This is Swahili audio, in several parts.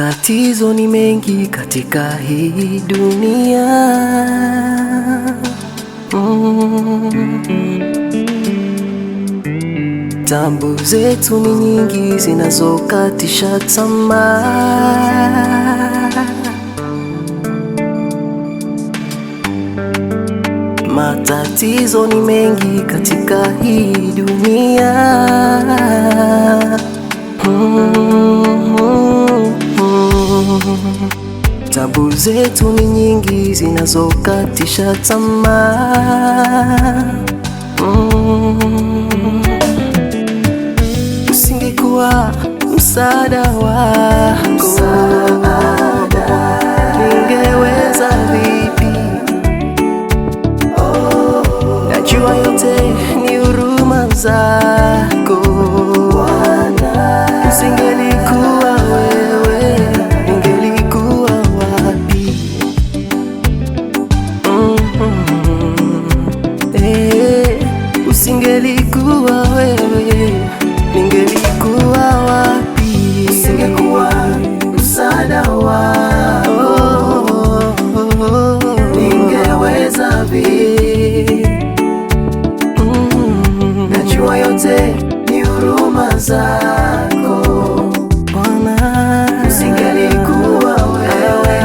Matatizo ni mengi katika hii dunia. Tabu zetu ni nyingi zinazokatisha tamaa. Matatizo ni mengi katika hii dunia. Tabu zetu ni nyingi zinazokatisha tamaa. Usingekuwa msaada wako, ningeweza vipi? Najua yote ni huruma zako. Usingelikuwa wewe, ningelikuwa wapi? Usingelikuwa wewe, ningelikuwa wapi? Usingekuwa msaada wako, ningeweza vipi? Najua yote ni huruma zako Bwana. Usingelikuwa wewe,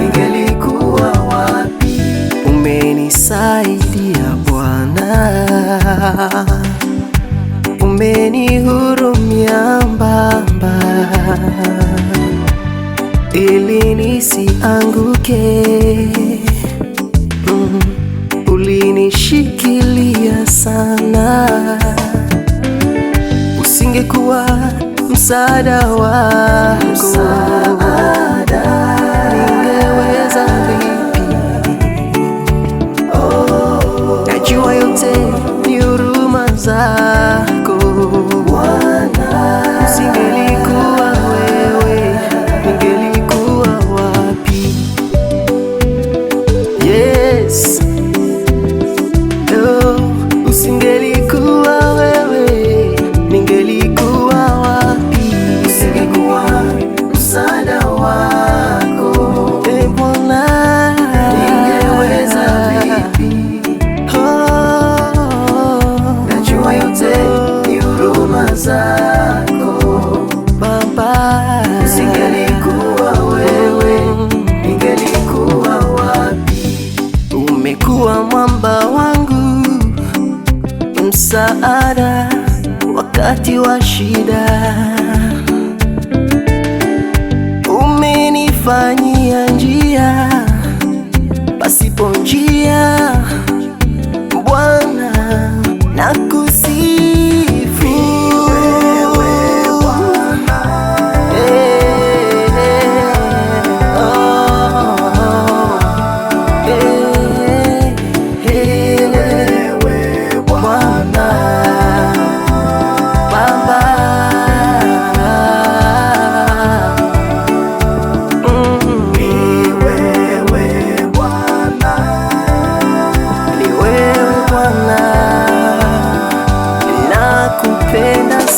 ningelikuwa wapi? Umenisaidia Bwana, umenihurumia mbamba, ili nisianguke. Ulinishikilia sana. Usingekuwa msaada wako, ningeweza vipi? Najua yote ni huruma zako Bwana. Usingelikuwa wewe, ningelikuwa wapi? Yes. Usingelikuwa wewe, ningelikuwa wapi? Usingekuwa msaada wako Bwana, ningeweza vipi? Najua yote ni huruma zako Baba. Usingelikuwa wewe, ningelikuwa wapi? Umekuwa mwamba wangu, msaada wakati wa shida. Umenifanyia njia pasipo njia Bwana, nakusifu wewe Bwana.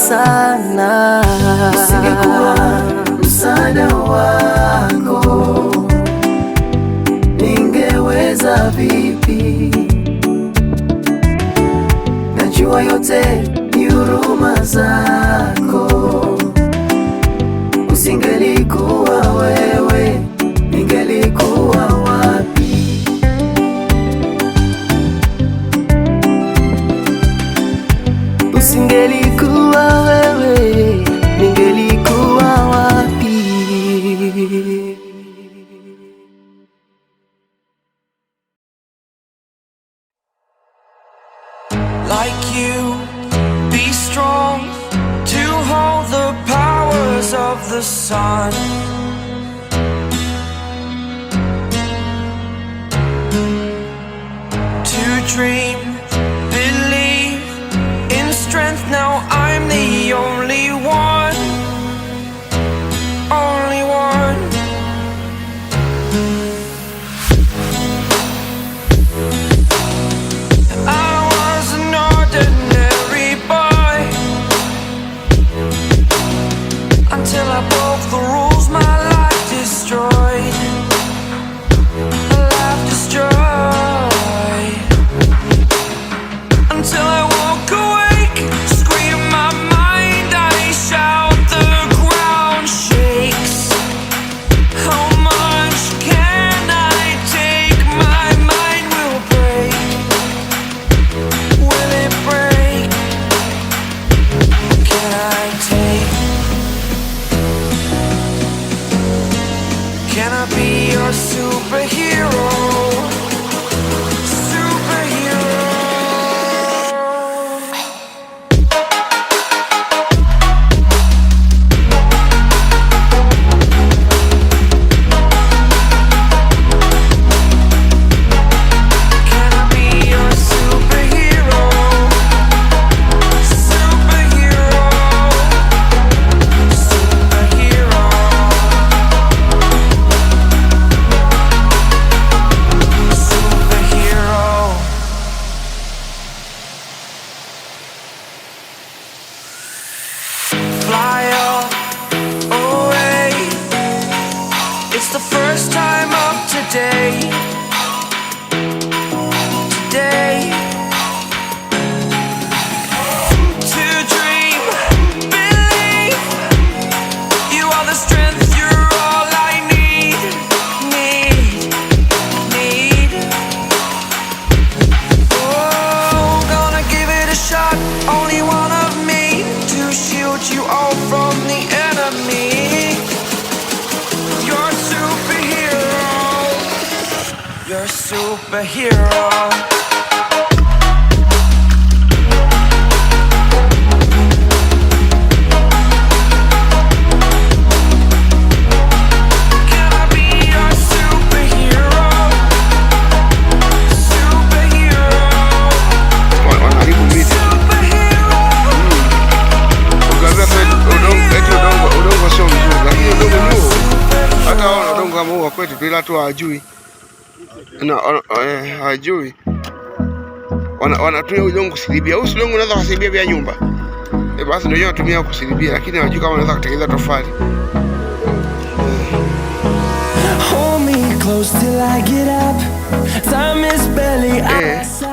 Sana. Usingekuwa msaada wako, ningeweza vipi? Najua yote ni huruma zako. Usingelikuwa wewe, ningelikuwa wapi? Usingelikuwa wewe, ningelikuwa wapi? Like you, be strong to hold the powers of the sun. To dream, believe in strength. Now I'm the only one, only one. I was an ordinary boy until I broke the rules. My life superhero. Kwetu bila tu hawajui hawajui, wanatumia udongo kusilibia. Huu udongo unaweza kusilibia vya nyumba, basi ndio wanatumia kusilibia, lakini hawajui kama unaweza kutengeneza tofali. Hold me close till I get up. Time is barely outside.